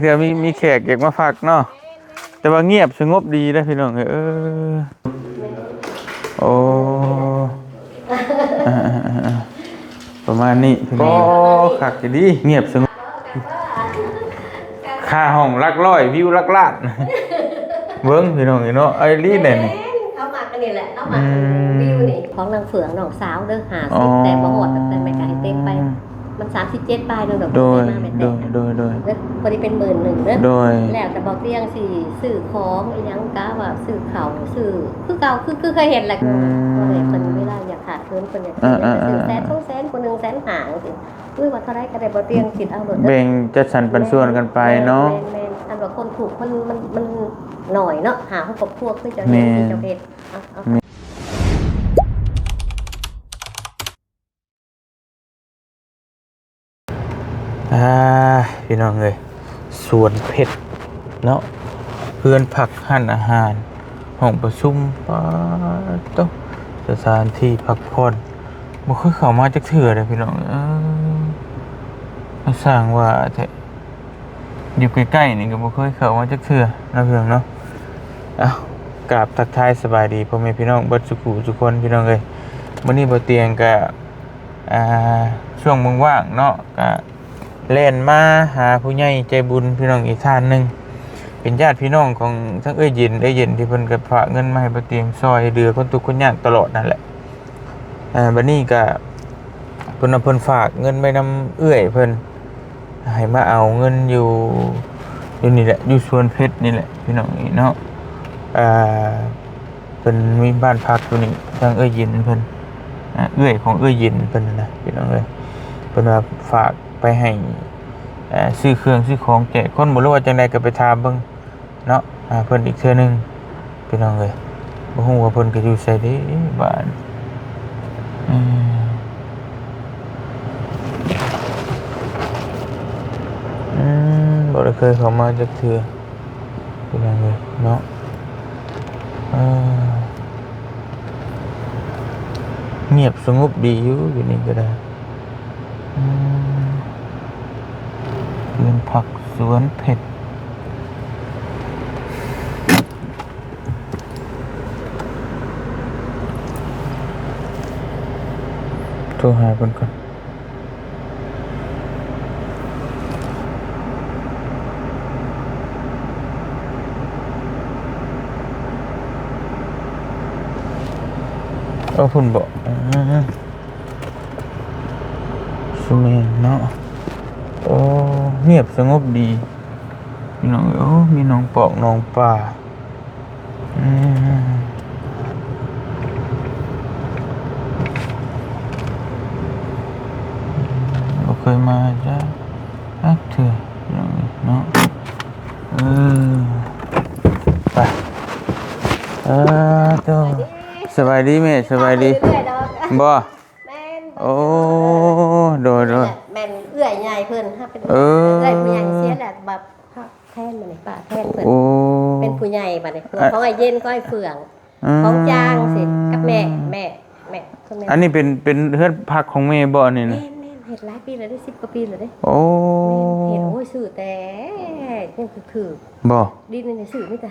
เดี๋ยวมีแขกเก็บมาฝากเนาะแต่ว่าเงียบสงบดีนะพี่น้องโอ้ประมาณนี้พี่น้องคักดีเงียบสงบค่าห้องลักร้อยวิวลักล้านเบิ้งพี่น้องเนาะไอ้ลีเนี่ยนี่เขามากันนี่แหละเขามาวิวนี่ของนางเฟืองน้องสาวเด้อ50แต่บ่ฮอดแต่ไม่ไกลเต็มไปมัน37ปลายนึงดอกโดยพอดีเป็น11,000เด้อโดยแล้วแต่บอกเตียงสิซื้อของอีหยังกะว่าซื้อข้าวซื้อคือเก่าคือเคยเห็นแหละก็เลยเพิ่นเวลาอยากขาดทุนเพิ่นอยากซื้อแสน2แสนคนนึง100,000จังซี่อุ้ยว่าเท่าไรก็ได้บ่เตียงคิดเอาโดดแบ่งจัดสรรปันส่วนกันไปเนาะแม่นอันว่าคนถูกมันหน่อยเนาะหาครอบครัวคือจะเฮ็ดเจ้าเฮ็ดพี่น้องเลยสวนเพชรเนาะเพื่อนผักหั่นอาหารห้องประชุมต้องสถานที่พักผ่อนบ่เคยเข้ามาจักเทื่อเลยพี่น้องมาสร้างว่าอยู่ใกล้ๆนี่ก็บ่เคยเข้ามาจักเทื่อนะเพื่อนเนาะกราบทักทายสบายดีพ่อแม่พี่น้องเบิดสุขุทุกคนพี่น้องเอ้ยมื้อนี้บ่เตียงก็ช่วงว่างๆเนาะก็เล่นมาหาผู้ใหญ่ใจบุญพี่น้องอีกท่านหนึ่งเป็นญาติพี่น้องของทั้งเย็นที่เพิ่นก็ฝากเงินมาให้บ่เตียงซอยเดือคนทุกข์คนยากตลอดนั่นแหละบัดนี้ก็เพิ่นฝากเงินไว้นำเอื้อยเพิ่นให้มาเอาเงินอยู่นี่แหละอยู่สวนเพชรนี่แหละพี่น้องนี่เนาะเพิ่นมีบ้านพักอยู่นี่ทางเย็นเพิ่นเอื้อยของเย็นเพิ่นนะพี่น้องเอ้ยเพิ่นว่าฝากไปให้ซื้อเครื่องซื้อของแจกคนบ่รู้ว่าจังได๋ก็ไปถามเบิ่งเนาะเพิ่นอีกเทื่อนึงพี่น้องเอ้ยบ่ฮู้ว่าเพิ่นก็อยู่ไสเด้บ้านบ่ได้เคยเข้ามาจักเทื่อพี่น้องเอ้ยเนาะเงียบสงบดีอยู่นี่ก็ได้เพื่อนผักสวนเผ็ดโทรหาเพิ่นก่อนเพิ่นบอกสุเมนเนาะโอ้เงียบสงบดีพี่น้องมีน้องปอกน้องป่าเราเคยมาจ้ะเถื่อเนาะไปตัวสบายดีแม่สบายดีบ่โอ้โดยแม่นเอื้อยใหญ่เพิ่นถ้าเป็นเอื้อยผู้ใหญ่เสียแหละแบบแทนมานี่ป้าแทนเพิ่นเป็นผู้ใหญ่บัดนี้ของไอ้เย็นก็ไอ้เฟืองของจางสิกับแม่อันนี้เป็นเฮือนพักของแม่บ่นี่นะเฮ็ดหลายปีแล้วได้10 กว่าปีแล้วเด้โอ้เฮ็ดโอ้ยซื้อแต่ยังถือบ่ดินนี่ซื้อมีแต่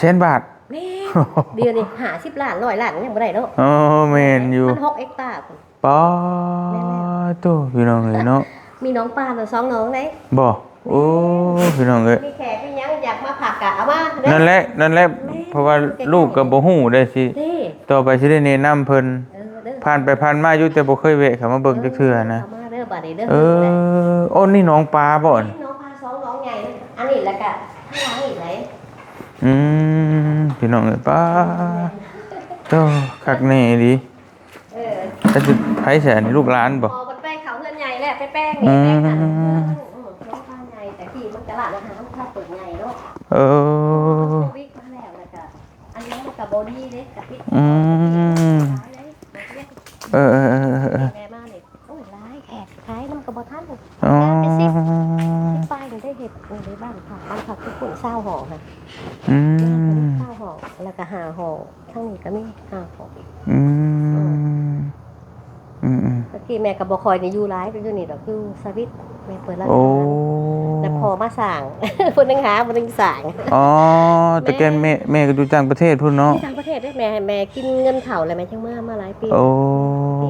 500,000 บาทแม่เดี๋ยวนี้50 ล้าน100 ล้านยังบ่ได้เนาะแม่นอยู่มัน6 เฮกตาร์ป้าตัวพี่น้องเอ้ยเนาะมีน้องปลาแล้ว2น้องได้บ่โอ้พี่น้องเอ้ยมีแขกมีหยังอยากมาผักกะเอามานั่นแหละเพราะว่าลูกก็บ่ฮู้ได้สิต่อไปสิได้แนะนำเพิ่นผ่านไปผ่านมาอยู่แต่บ่เคยแวะเข้ามาเบิ่งจักเทื่อนะมาเด้อบัดนี้เด้อโอ้นี่น้องปลาบ่นน้องปลา2น้องใหญ่อันนี้แล้วก็ข้างหลังอีกไหนพี่น้องเอ้ยป้าโตคักแน่ดิถ้าสิไผแสนลูกหลานบ่ไปเขาเฮือนใหญ่แหละไปแป้งนี่แป้งน่ะน้องปลาใหญ่แต่ที่มันตลาดอาหารถ้าเปิดใหญ่เนาะวิกมาแล้วแล้วก็อันนี้มันก็บ่ดีเด้กับปิดแม่มานี่โอ้ยหลายแขกขายนำก็บ่ทันเป็น10ป้ายได้เฮ็ดในบ้านผักทุกคน20ห่อค่ะ20ห่อแล้วก็5ห่อทั้งนี้ก็มี5ห่อเมื่อกี้แม่ก็บ่คอยนี่อยู่หลายอยู่นี่ดอกอยู่สวิตแม่เปิดร้านแล้วพ พอมาสั่ง คนนึงหาคนนึงสั่ง อ๋อแต่แกแม่ก็อยู่ต่างประเทศพุ่นเนาะ ที่ต่างประเทศได้แม่กินเงินเถ่าเลยแม่จังมาหลายปี โอ้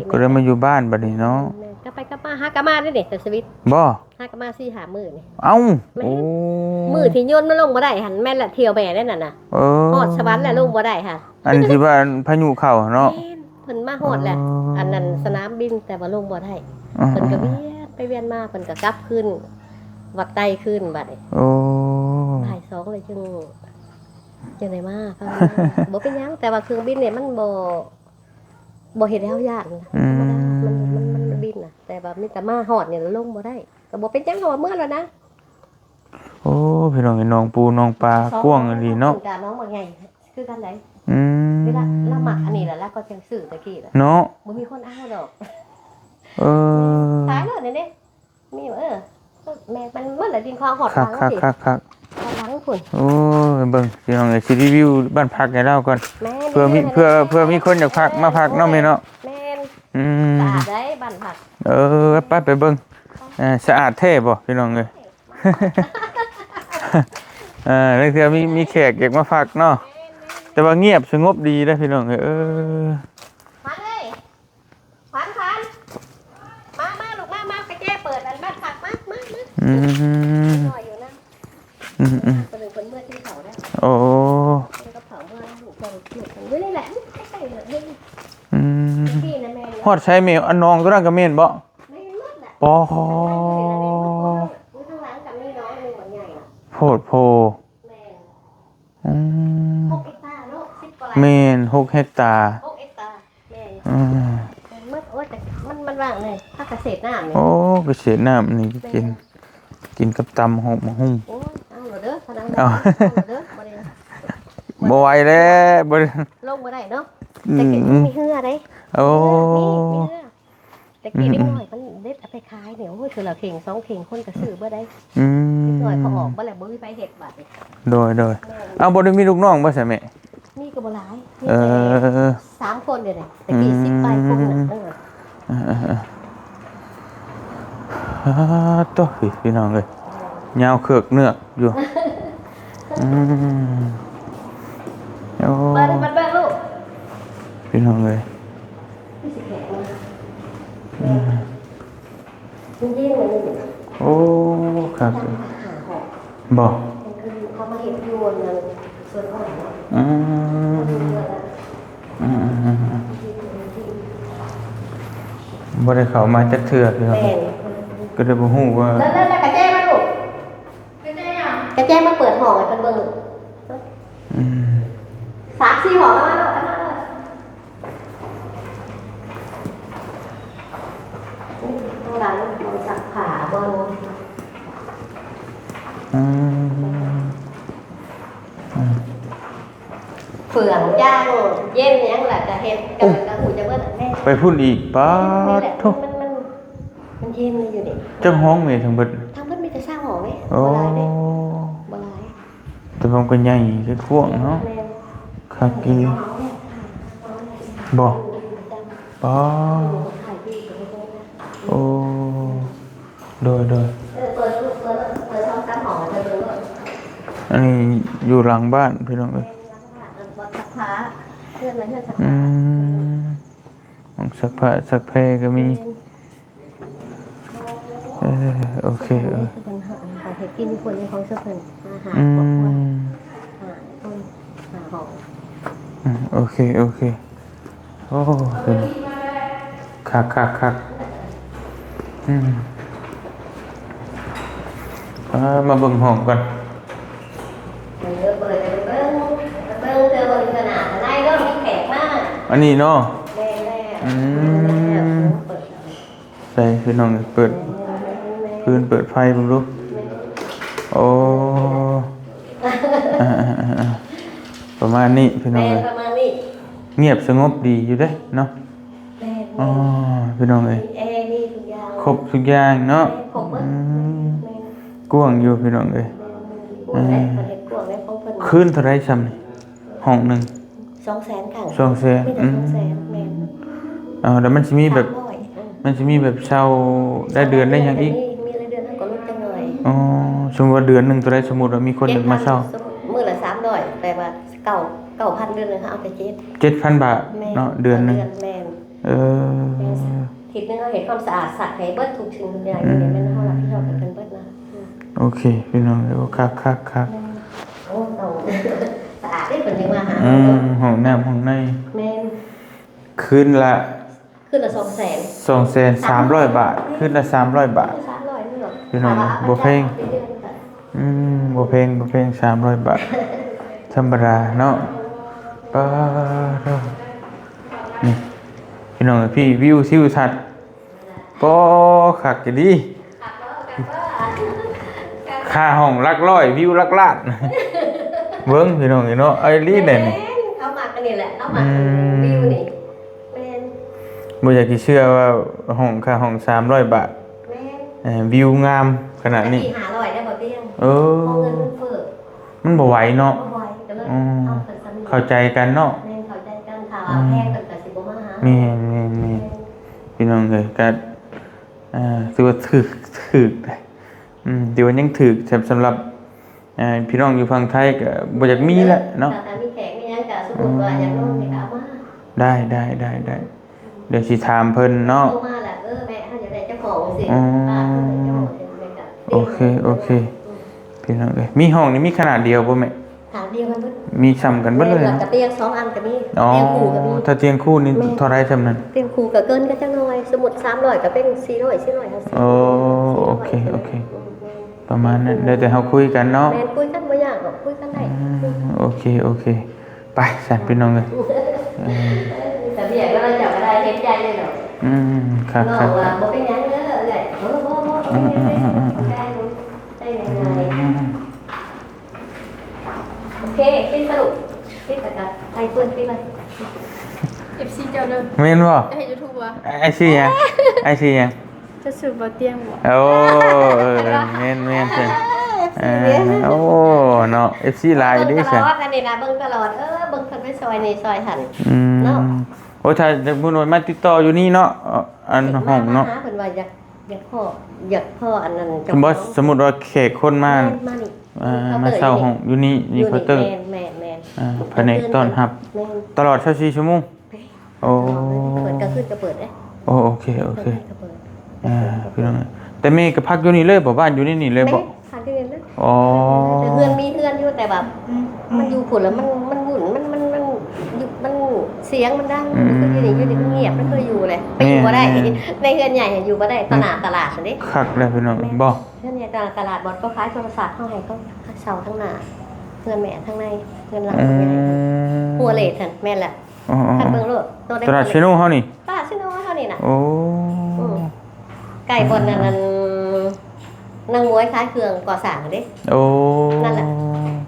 ก็เลยมาอยู่บ้านบัดนี้เนาะ แม่ก็ไปก็มาหากะมาได้เด็แต่สวิต บ่ หากะมา4-5 มื้อนี่ เอ้าโอ้ มื้อที่โยนมาลงบ่ได้หั่นแม่นละเที่ยวแม่ได้นั่นน่ะ เออ ฮอดสวรรค์แล้วลงบ่ได้ค่ะ อันที่ว่าพายุเข้าเนาะ แม่นเพิ่นมาฮอดแหละอันนั้นสนามบินแต่ว่าลงบ่ได้ อ๋อ เพิ่นก็เวียนไปเวียนมาเพิ่นก็กลับขึ้นวัดไตขึ้นบัดนี้ โอ้ บ่าย2เลยจังได๋มาฟังบ่เป็นหยังแต่ว่าเครื่องบินเนี่ยมันบ่เฮ็ดให้เฮาย่านนะธรรมดามันบินน่ะแต่ว่ามีแต่มาฮอดเนี่ยลงบ่ได้ก็บ่เป็นหยังเพราะว่าเมื่อแล้วนะ โอ้พี่น้องไอ้น้องปูน้องปลากว้างอันนี้เนาะ น้องบ่ใหญ่คือกันได อืม เวลาละหมักอันนี้แหละแล้วก็จังซื้อตะกี้แหละ เนาะ บ่มีคนเอาดอก เออ ขายเลยนี่มีแม่มันละดินคลองหอด คัก ฟัง คัก สิ คักคัก หอดฟังพุ่น โอ้ยเบิ่งพี่น้องไอ้สิรีวิวบ้านพักให้เราก่อน แม่ เพื่อมีคนอยากพักมาพักเนาะแม่เนาะ แม่น อืม สะอาดได้บ้านผัก ไปเบิ่งสะอาดแท้บ่พี่น้องเอ้ย แล้วเทื่อมีแขกอยากมาพักเนาะแต่ว่าเงียบสงบดีเด้อพี่น้องเอ้ยขวัญเอ้ยขวัญมาลูกมากระเจ้เปิดอันบ้านผักมา อืม หน่อยอยู่นะ อืม คนเมื่อที่เขาได้ โอ้ คนก็เผาเมื่อลูกเราเกี่ยวกันด้วยนี่แหละใกล้ๆเลย อืม ที่นะแม่ ฮอดใช้แมวอันน้องตัวนั้นก็แม่นบ่ ไม่มืดแหละ ปอ ข้างหลังกับนี่น้องนึงเหมือนใหญ่นะ โพดโพ แม่ อืม 6 เอ็กตาร์เนาะ10 กว่า แม่น6 เฮกตาร์ 6 เอ็กตาร์แม่ อืม มืดโอ้แต่มันว่างเลยถ้าเกษตรน้ำเนี่ย โอ้ก็เสียน้ำนี่กินกับตำหอมหุ่ง โอ้ยเอาเหรอเด้อพนัง เอา เด้อบ่ได้ บ่ไหวแล้วบ่ได้ ลงบ่ได้เนาะ อื แต่ ม เก็บมีเหือได้ โอ้ มีเหือแต่กี้นิดหน่อยมันเด็ดเอาไปขายเนี่ยโอ้ยคือเราเข่ง2 เข่งคนก็ซื้อบ่ได้ อื นิดหน่อยเขาอ ม อกบ่แล้วบ่มีไผเฮ็ดบัดนี่ โดยเอาบ่ได้มีลูกน้องบ่ใช่แม่ มีก็บ่หลายมี เอ แต่ อ 3 คนเด้อแต่กี้10 ไปคนน่ะตัวพี่น้องเลยยาวเขือกเนื้อกอยู่โอ้ เปิดมันเบิ่งลูก พี่น้องเลย จริงๆมันนี่ โอ้ครับ หาหอก บอก คือเขามาเห็นยวนนั่นส่วนของ อืมบ่ได้เข้ามาจักเทื่อพี่น้อง แม่น ก็เลยบ่ฮู้ว่า แล้วกระแจมาลูกกระแจมาเปิดหอกให้เพิ่นเบิ่งลูก อืม 3-4หอกแล้วมาลูกอันนั้นเลยตัวหลังมันสักขาบน อืม เฟืองย่างเย็นหยังแหละจะเฮ็ดกับหูจะเบิ่งแม่ ไปพุ่นอีกป๊า นี่ ด แหละ โทุ มันเย็นเลยอยู่นี่ จังห้องแม่ทั้งเบิด ทั้งมันมีแต่สร้างหอไหม โอ้ บ่หลายเด้บ่หลาย แต่ผมก็ใหญ่คือพวกเนาะ แม่น คักอีบ่ป๊า ถ่ายวิดีโอไว้ด้วยนะ โอ้โดย เปิดช่องซ้ำหอเธอเบิ่งด้วย อันนี้อยู่หลังบ้านพี่น้องเอ้ย บ่สักผ้าเพื่อนอะไรเพื่อนสัก อื ผ้าม ของสักผ้าสักแพรก็มีโอเค ของเฮ็ดกินคนในของเสื้อเพิ่นอาหาร อื พวกว่า ม ต้นหาหอ โอเคโอ้เป็นคักมาเบิ่งห้องก่อน เปิดเบิ่งเจอบริขนาดได้ก็มีแขกมาก อันนี้เนาะ แม่เปิด ใส่พี่น้องเปิดพื้นเปิดไฟเบิ่งดูโอ้ประมาณนี้พี่น้อง แม่ เอ้ย ประมาณนี้ เงียบสงบดีอยู่เด้เนาะ แม่ อ๋อพี่น้องเอ้ย แอร์นี่ทุกอย่าง ครบทุกอย่างเนาะ ครบหมด กว้างอยู่พี่น้องเอ้ย กวงแล้วประเทศกวงแล้วของเพิ่น คืนเท่าไรซ้ำนี่ห้องหนึง 200,000ค่ะ 200,000 มีแต่200,000แม่ แล้วมันสิมีแบบมันสิมีแบบเช่าได้เดือนได้หยังอีก มีรายเดือนก็ลดจังหน่อย อ๋อ สมมุติว่าเดือนหนึงตัวใดสมมุติว่ามีคนหนึงมาเช่า มื้อละ300แปลว่า9,000เดือนนึงเอาไป7,000 บาทเนาะเดือนหนึง แม่น เออ ทิศนึงเราเห็นความสะอาดสะให้เบิดทุกสิ่งทุกอย่างเนี่ยแม่นเฮารับผิดชอบกันเบิดนะ โอเคพี่น้องเอ้ยโอ้คัก โอ้ต้องสะอาดได้เพิ่นยังมาหา ห้องน้ำห้องใน แม่น คืนละ ขึ้นละ200,000 2,300 บาทคืนละ300 บาท 300นี่หรอ พี่น้องบ่แพง บ่แพง300 บาทธรรมดาเนาะปาเนาะนี่พี่น้องพี่วิวทิวทัศน์ปอคักจะดีค่าห้องหลักร้อยวิวหลักล้านเบิ่งพี่น้องเนาะไอ้ลีเนี่ยนี่ เขามากันนี่แหละเขามาวิวนี่แม่น บ่อยากสิเชื่อว่าห้องค่าห้อง300 บาท แม่น วิวงามขนาดนี้ 500ได้บ่เตี้ยง เออ เงินเฟ้อ มันบ่ไหวเนาะ บ่ไหวก็เลยเอาเพิ่นซะนี่ เข้าใจกันเนาะ แม่นเข้าใจกันถ้าว่าแพงก็สิบ่มาหา แม่พี่น้องเอ้ยก็ถือว่าถึกได้ถือว่ายังถึกสำหรับพี่น้องอยู่ฝั่งไทยก็บ่อยากมีแหละเนาะ ถ้ามีแขกมีหยังก็สมมุติว่าอยากนอนนี่ก็เอามา ได้เดี๋ยวสิถามเพิ่นเนาะ โทรมาแหละแม่ถ้าอยากได้เจ้าของสิ อ๋อ ป้าเพิ่นเป็นเจ้าของแม่ก็ โอเคพี่น้องเอ้ยมีห้องนี่มีขนาดเดียวบ่แม่ ถามเดียวกันเบิด มีซ้ำกันเบิดเลย แม่ เนาะ กับเตียง2อันก็มี อ๋อ เตียงคู่ก็มี ถ้าเตียงคู่นี่เท่าไรซำนั้น เตียงคู่ก็เกินก็จังน้อยสมมุติ300ก็เป็น400 โอ้โอเคประมาณนั้นเดี๋ยวแต่เฮาคุยกันเนาะ แม่นคุยกันบ่ยากหรอกคุยกันได้ โอเคไปสั่นพี่น้องเอ้ย แต่เบียก็เราจับก็ได้เฮ็ดใจเลยดอก ครับ น้องว่าบ่เป็นหยังเด้อเอ้ยบ่ได้โอเคคิดสรุปคิดประกาศใครเพิ่นคิดเลย FC เจ้าเด้อ แม่นบ่ จะให้ YouTube วะ ไอ้สิหยัง จะสืบบ่เตียงบ่ โอ้แม่นซั่นโอ้เนาะ FC หลายดิ ต ซั่น ลอดอันนี้นะเบิ่งตลอดเบิ่งเพิ่นไปซอยนี่ซอยหัน เนาะโอ้ถ้าจะบ่นมาติดต่ออยู่นี่เนาะอันห้องเนาะ เพิ่นว่าอยากพ่ออันนั้น สมมุติว่าแขกคนมา นี่ มาเช่าห้องอยู่นี่นี่เคาน์เตอร์ แม่น แผนกต้อนรับ แม่น ตลอด24ชั่วโมงโอ้ เปิดก็ขึ้นก็เปิดเด้ โอเค ก็เปิด พี่น้องแต่แม่ก็พักอยู่นี่เลยบ่บ้านอยู่นี่เลยบ่ ทางที่เรียนนะ อ๋อ แต่เพื่อนมีเพื่อนอยู่แต่แบบมันอยู่ผุนแล้วมันหมุนมันเสียงมันดังคืออยู่นี่มันเงียบไม่เคยอยู่เลยไปอยู่บ่ได้ในเฮือนใหญ่อยู่บ่ได้ตลาดซั่นเด้ คักแล้วพี่น้องบ่ เฮือนใหญ่ตลาดบ่ก็ขายโทรศัพท์เฮาให้เขาเสาทั้งหน้าเฮือนแม่ทั้งในเฮือนหลังใหญ่หัวเลทซั่นแม่นแหละ อ๋อ คันเบิ่งโลดตัวได้ ตลาดเชโนเฮานี่ ตลาดชิโนเฮานี่น่ะ โอ้ ไก่บนนั้นนางมวยคล้ายเครื่องก่อสร้างเด้ โอ้ นั่นแหละ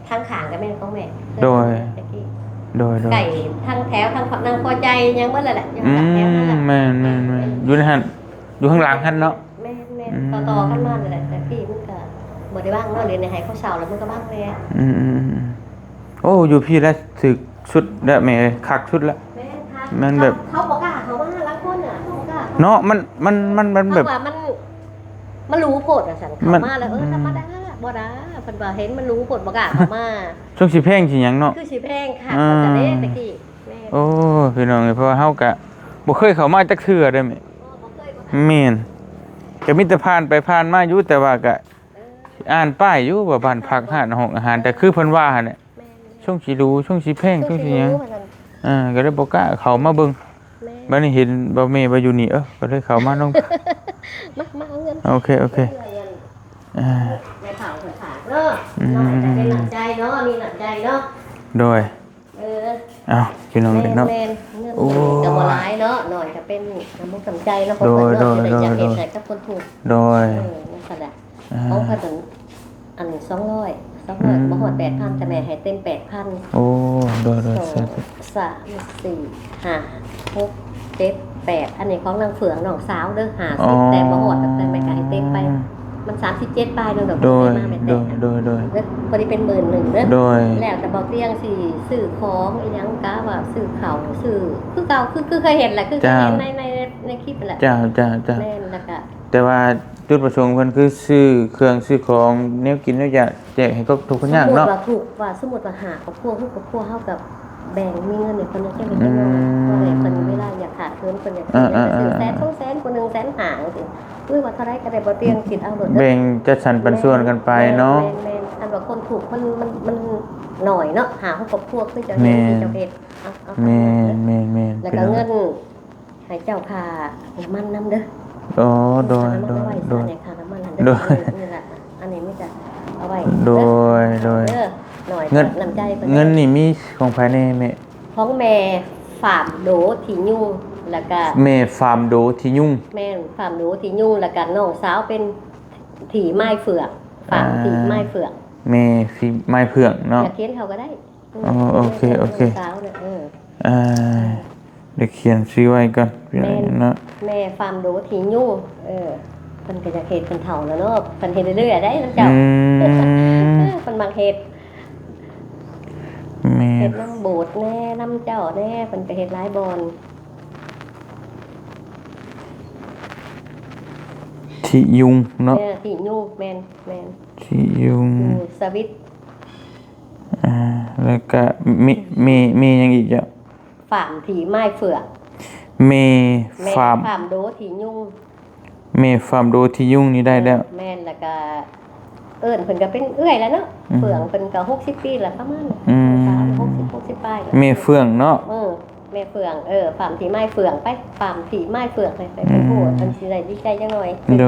ทางขางก็แม่นของแม่ โดย ไก่ทางแถวทางนางพอใจยังเบิดเลยแหละยังตัดแถวนั่นแหละ แม่นอยู่ในหั่นอยู่ข้างหลังหั่นเนาะ แม่ต่อกันมาเลยแหละแต่พี่มันก็บ่ได้บ้างเนาะเรียนในไห้เขาเสาแล้วมันก็บ้างเลย โอ้อยู่พี่แล้วถึกชุดแล้วแม่คักชุดแล้ว มันแบบ เขาบอกกล้าเขาว่าล้างคนอ่ะเขาบอกกล้า เนาะมันแบบ เขาว่ามันรู้โพดอ่ะสันเขามาแล้วธรรมดาบ่ได้เพิ่นว่าเห็นมันรู้โพดบ่กล้าเขามา ช่วงสิแพงสิหยังเนาะ คือสิแพงค่ะแต่เด้ตะกี้แม่ โอ้พี่น้องเอ้ยเพราะว่าเฮาก็บ่เคยเข้ามาจักเทื่อเด้อแม่ บ่เคยบ่ แม่นก็มีแต่ผ่านไปผ่านมาอยู่แต่ว่าก็อ่านป้ายอยู่ว่าบ้านพักร้านห้องอาหารแต่คือเพิ่นว่าหั่นแหละ แม่ ช่วงสิรู้ช่วงสิแพงช่วงสิหยังก็เลยบ่กล้าเข้ามาเบิ่ง แม่ บัดนี้เห็นบ่แม่ว่าอยู่นี่ก็เลยเข้ามาน้อง มาเอาเงิน โอเคอ่า ในข่าวข่าวเนาะน้องจะเป็นหนักใจเนาะมีหนักใจเนาะ โดย อ้าวพี่น้องเนาะ แม่เงินกับบ่ร้ายเนาะหน่อยจะเป็นน้ำมุกน้ำใจเนาะคนเพิ่นเนาะอยากเห็นแต่กับคนถูก โดย นั่นแหละเขาเพิ่นอัน200บ่ฮอด 8,000แต่แม่ให้เต็ม 8,000 โอ้โดย 3 4 5 6 7 8อันนี้ของนางเฟืองน้องสาวเด้อ50แต่บ่ฮอดแต่แม่ก็ให้เต็มไปมัน37ปลายนึงดอก โดย มาแม่แต่พอดีเป็น11,000เด้อ โดย แล้วแต่บอกเตียงสิซื้อของอีหยังกะว่าซื้อข้าวซื้อคือเก่าคือเคยเห็นแหละคือเคยเห็นในคลิปแหละ เจ้า แม่นแล้วก็ แต่ว่าตัว จุดประสงค์เพิ่นคือซื้อเครื่องซื้อของแนวกินแนวอยากแจกให้กับทุกคนยากเนาะ สมมุติว่าหาครอบครัวฮู้ครอบครัวเฮากับแบ่งมีเงินเนี่ยเพิ่นจะแค่เล็กน้อยเพราะว่าเพิ่นเวลาอยากขาดเพิ่นอยากซื้อแสน2แสนคนนึงแสนห้าจังซี่อุ้ยว่าเท่าไรก็ได้บ่เตียงคิดเอาโลด แบ่งจัดสรรปันส่วนกันไปเนาะ แม่นอันว่าคนถูกมันหน่อยเนาะหาครอบครัวคือจะเฮ็ดที่เจ้าเฮ็ดเอา แม่น แล้วก็เงินให้เจ้าค่าน้ำมันนำเด้อ อ๋อโดย ค่าน้ำมันเด้อนี่แหละอันนี้ไม่จะเอาไว้ โดย เด้อหน่อย เงิน น้ำใจเพิ่ เงินนี่มีของภายในแม่ ของแม่ฝามโดที่ยุ่งแล้วก็ แม่ฟาร์มโดที่ยุ่ง แม่ฝามโดที่ยุ่งแล้วก็น้องสาวเป็นถี่ไม้เฟือกฝามถี่ไม้เฟือก แม่ฟีไม้เผือกเนาะ อยากเขียนเขาก็ได้ อ๋อโอเค น้องสาวเนี่ยอ่าเดี๋ยวเขียนชื่อไว้ก่อนพี่น้องเนาะ แม่ฟาร์มโดที่ยุ่งเพิ่นก็จะเฮ็ดเพิ่นเฒ่าแล้วเนาะเพิ่นเฮ็ดเรื่อยๆได้น้ำเจ้าเพิ่นมักเฮ็ด แม่ เฮ็ดน้ำโบสถ์แน่น้ำเจ้าแน่เพิ่นไปเฮ็ดหลายบอน ที่ยุ่งเนาะ ที่ยุ่งแม่น ที่ยุ่ง อยู่สวิต แล้วก็มีหยังอีกอ่ะ ฟาร์มที่ไม้เฟือก เม แม่ ฟาร์ม ฟาร์มโดที่ยุ่ง เมฟาร์มโดที่ยุ่งนี่ได้แล้ว แม่นแล้วก็เพิ่นก็เป็นเอื้อยแล้วเนาะเฟืองเพิ่นก็60ปีแล้วประมาณ60ปลายแล้ว เมเฟืองเนาะ แม่เฟืองฟาร์มที่ไม้เฟืองไปฟาร์มที่ไม้เฟืองไปเป็นผู้อันสิได้ดีใจจังหน่อย โด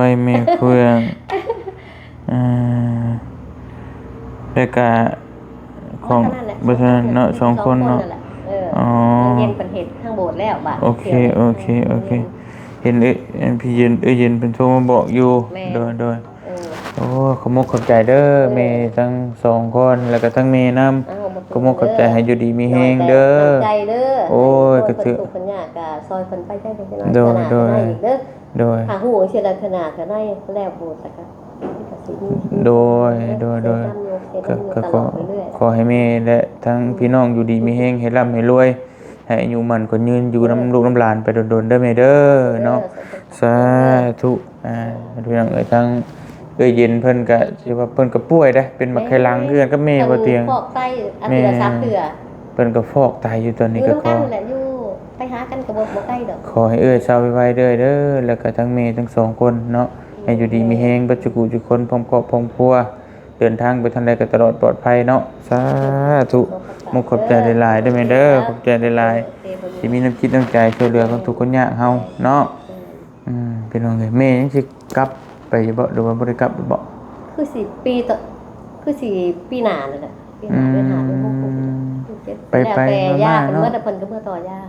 ยเมเฟืองแล้วก็ของบ่ทันเนาะ2คนเนาะอ๋อ เย็นเป็นเห็ดข้างโบสถ์แล้วบาด โอเคเห็นพี่เย็นเป็นโทรมาบอกอยู่โดยโอ้ขอบคุณใจเด้อเมทั้ง2คนแล้วก็ทั้งเมนำขอบคุณใจให้อยู่ดีมีแฮงเด้อ ใจเด้อ โอ้ยก็ถือ เพิ่นยากก็ซอยเพิ่นไปได้จังน้อย โดย ขนาดได้อีกเด้อ โดย หาหูเสียขนาดก็ได้แล้วโบสถ์แต่ก็สิมี โดยก็ขอให้แม่และทั้งพี่น้องอยู่ดีมีแฮงให้ร่ำให้รวยให้อายุมันก็ยืนอยู่นำลูกน้ำหลานไปโดนๆเด้อแม่เด้อเนาะสาธุพี่น้องทั้งเย็นเพิ่นก็สิว่าเพิ่นก็ป่วยได้เป็นมักไข้ลังเพื่อนกับแม่บ่เตียง ฟอกไตอันเดือ3เดือ เพิ่นก็ฟอกไตอยู่ตอนนี้ก็ขอ แหละอยู่ไปหากันก็บ่ใกล้ดอก ขอให้เช้าไวๆเด้อแล้วก็ทั้งแม่ทั้ง2คนเนาะให้อยู่ดีมีแฮงบัดจุกุทุกคนพร้อมครอบครัวเดินทางไปทางใดก็ตลอดปลอดภัยเนาะสาธุมุขขอบใจหลายๆเด้อแม่เด้อขอบใจหลายๆที่มีน้ำจิตน้ำใจช่วยเหลือคนทุกคนยากเฮาเนาะพี่น้องเอ้ยแม่ยังสิกลับไปบ่หรือว่าบ่ได้กลับบ่ คือ4ปีต่อคือ4ปีหน้านั่นแหละปีหน้าเดือนหาเดือน6 ไป แล้วแต่ยา มาๆเนาะ เมื่อแต่เพิ่นก็เมื่อต่อยา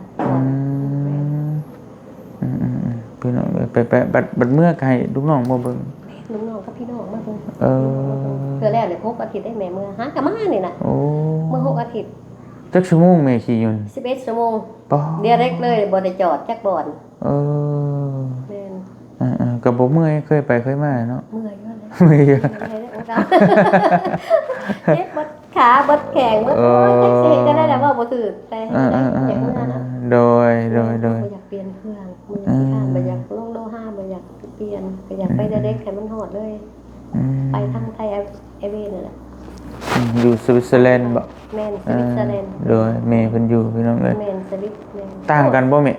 พี่น้องไปบัดเมื่อใครลูกน้องบ่เบิ่ง ลุงน้องกับพี่น้องมาเพิ่น เ เทื่อแรกเลย6อาทิตย์ได้แม่เมื่อหากะมานี่น่ะ โอ้ เมื่อ6อาทิตย์ จักชั่วโมงแม่ขี่อยู่ 11ชั่วโมง ป้อ เดียวเร็กเลยบ่ได้จอดจักบ่อน เออ แม่น ก็บ่เมื่อยเคยไปเคยมาเนาะ เมื่อยอยู่เลย เมื่อยอยู่ เจ็บบ่ขาบ่แข้งบ่จักสิเฮ็ดจังได๋ล่ะว่าบ่ถือแต่เฮ็ดได้อยากเมื่อนะ โดย บ่อยากเปลี่ยนเครื่องมือสิข้ามบ่อยากลงโลห้าบ่อยากเปลี่ยนบ่อยากไปเด็กๆให้มันฮอดเลย ไปทางไทยเอเวนั่นแหละ อยู่สวิตเซอร์แลนด์บ่ แม่นสวิตเซอร์แลนด์ โดยแม่เพิ่นอยู่พี่น้องเอ้ย แม่นสวิตแม่น ต่างกันบ่แม่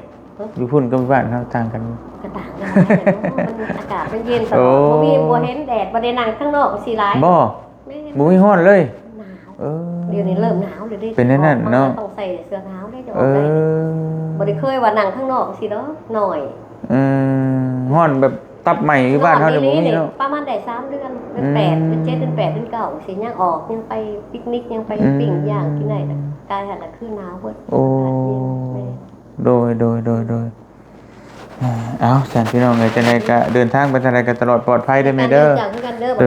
อยู่พุ่นกับบ้านเฮาต่างกัน ก็ต่างกันหลายแต่ว่ามันอากาศมันเย็นตลอดบ่มีบ่เห็นแดดบ่ได้นั่งข้างนอกสิหลาย บ่ แม่น บ่มีฮ้อนเลย หนาว เออ เดี๋ยวนี้เริ่มหนาวเลยดิ เป็นแน่ๆเนาะ ต้องใส่เสื้อหนาวได้จะอ เอ อกได้ อ บ่ได้เคยว่านั่งข้างนอกสิเนาะหน่อย ฮ้อนแบบตับใหม่อยู่บ้านเฮาเนี่ยบ่มีเนาะ ประมาณได้3เดือนเดือน8เดือน7เดือน8เดือน9สิยังออกยังไปปิกนิกยังไปปิ้งย่างกินได้น่ะกายหันน่ะคือหนาวเบิด โอ้ อากาศเย็นแม่ โดยเอาสันพี่น้องเลยจังไดก็เดินทางไปทางใดก็ตลอดปลอดภัยเด้อแม่เด้อ จากกันเด้อบ่เ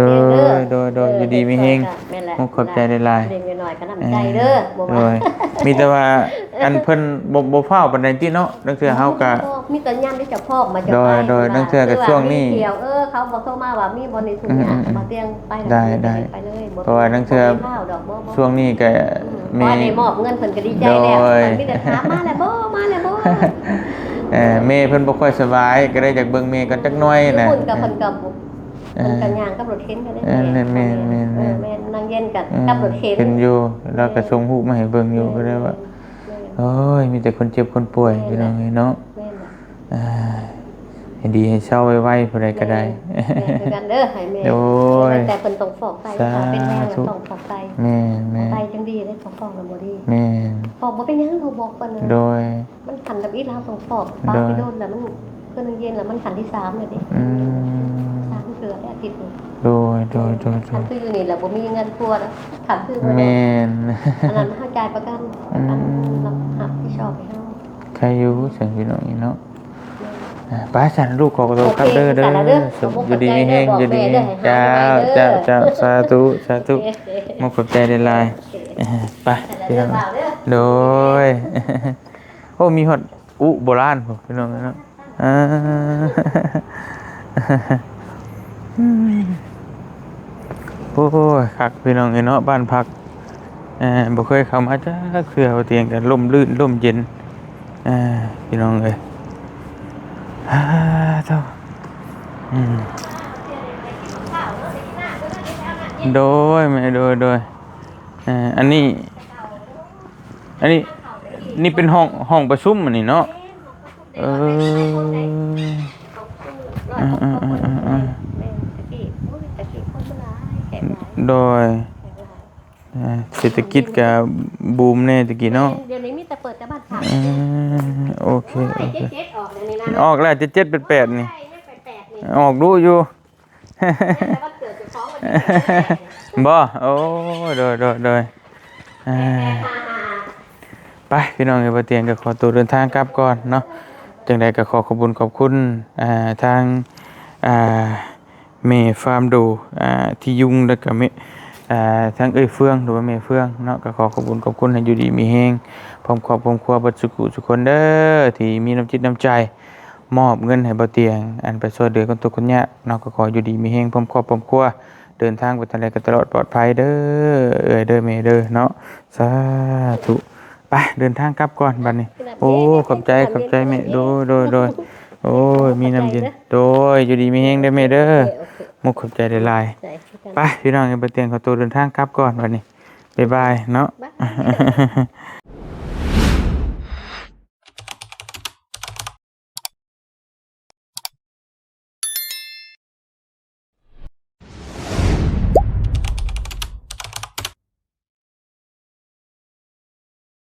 ด้อ โดยอยู่ดีมีแฮง แม่นแหละ มุกขอบใจหลายๆ เล็กน้อยก็น้ำใจเด้อบ่ โด ว่าย มีแต่ว่าอันเพิ่นบ่ฟ้าวปานใดติเนาะนักเทื่อเฮาก็ มีแต่ยามที่จะพอกมาจะ โดยนั่งเทื่อกับช่วงนี้ เกี่ยวเขาบอกโทรมาว่ามีบ่ในถุงยางมาเตียงไป ได้ ไปเลย เพราะว่านั่งเทื่อ ข้าวดอกบ่ ช่วงนี้ก็ มี มี ได้มอบเงินเพิ่นก็ดีใจแล้ว โดย มีแต่ถามมาแล้วบ่ แม่เพิ่นบ่ค่อยสบายก็เลยอยากเบิ่งแม่กันจักหน่อยนะ หุ่นกับเพิ่นกับเพิ่นกับย่างกับรถเข็นก็ได้แม่แม่นั่งเย็นกับรถเข็น เห็นอยู่แล้วก็ส่งรูปมาให้เบิ่งอยู่ก็ได้ว่าโอ้ยมีแต่คนเจ็บคนป่วยพี่น้องเนาะ แม่น่ะ ให้ดีให้เศร้าไวๆผู้ใดก็ได้ แม่คือกันเด้อให้แม่ โอ้ย แต่เพิ่นต้องฟอกไตเป็นแม่ต้องฟอกไต แม่แม่ ไตจังดีได้ฟอกแล้วบ่ดี แม่ ฟอกบ่เป็นหยังเขาบอกเพิ่น โดย มันขันกับอีแล้วต้องฟอกปาไปโดนแล้วมันเพิ่นเย็นแล้วมันขันที่3เลยดิ อืม 3เดือนอาทิตย์นึง โดย ขันคืออยู่นี่แหละบ่มีเงินปัวแล้วขันคือบ่ แม่น อันนั้นเฮาจ่ายประกันรับผิดชอบให้เฮา ใครอยู่เสียงพี่น้องนี่เนาะป้าฉันลูกขอกระโดดครับเด้อสุขอยู่ดีมีแฮงอยู่ดีเจ้าสาธุมขอบใจได้หลายไปพี่น้องโดยโอ้มีฮอดอุโบราณพี่น้องเนาะโอ้ยคักพี่น้องเนาะบ้านพักบ่เคยเข้ามาจ้าเคือเอาเตียงกันร่มรื่นร่มเย็นพี่น้องเอ้ยเท่าโดยแม่โดยอันนี้นี่เป็นห้องประชุมอันนี้เนาะโดยเศรษฐกิจกับบูมแน่ตะกี้เนาะ เดี๋ยวนี้มีแต่เปิดแต่บ้านพัก โอเค เจ็ดออกเดี๋ยวนี้นะ ออกแล้ว7เป็น8นี่ ใช่8นี่ ออกดูอยู่ แต่ว่าเกิดจะฟ้องวันที่ บ่โอ้โดยไปพี่น้องเอ้ยบ่เตียงก็ขอตัวเดินทางกลับก่อนเนาะจังใดก็ขอขอบคุณทางเมฟาร์มดูที่ยุงแล้วก็เมทั้งเฟืองหรือว่าเมเฟืองเนาะก็ขอขอบคุณให้อยู่ดีมีแฮงพร้อมครอบครัวเบิดสุขทุกคนเด้อที่มีน้ำจิตน้ำใจมอบเงินให้บ่เตียงอันไปช่วยเหลือคนทุกข์คนยากเนาะก็ขออยู่ดีมีแฮงพร้อมครอบครัวเดินทางไปทางใดก็ตลอดปลอดภัยเด้อเด้อแม่เด้อเนาะสาธุไปเดินทางกลับก่อนบัดนี้โอ้ขอบใจแม่โดยโอ้ยมีน้ำเย็นโดยอยู่ดีมีแฮงเด้อแม่เด้อมุกขอบใจหลายๆไปพี่น้องกันไปเตียงขอตัวเดินทางกลับก่อนวันนี้บ๊ายบายเนาะ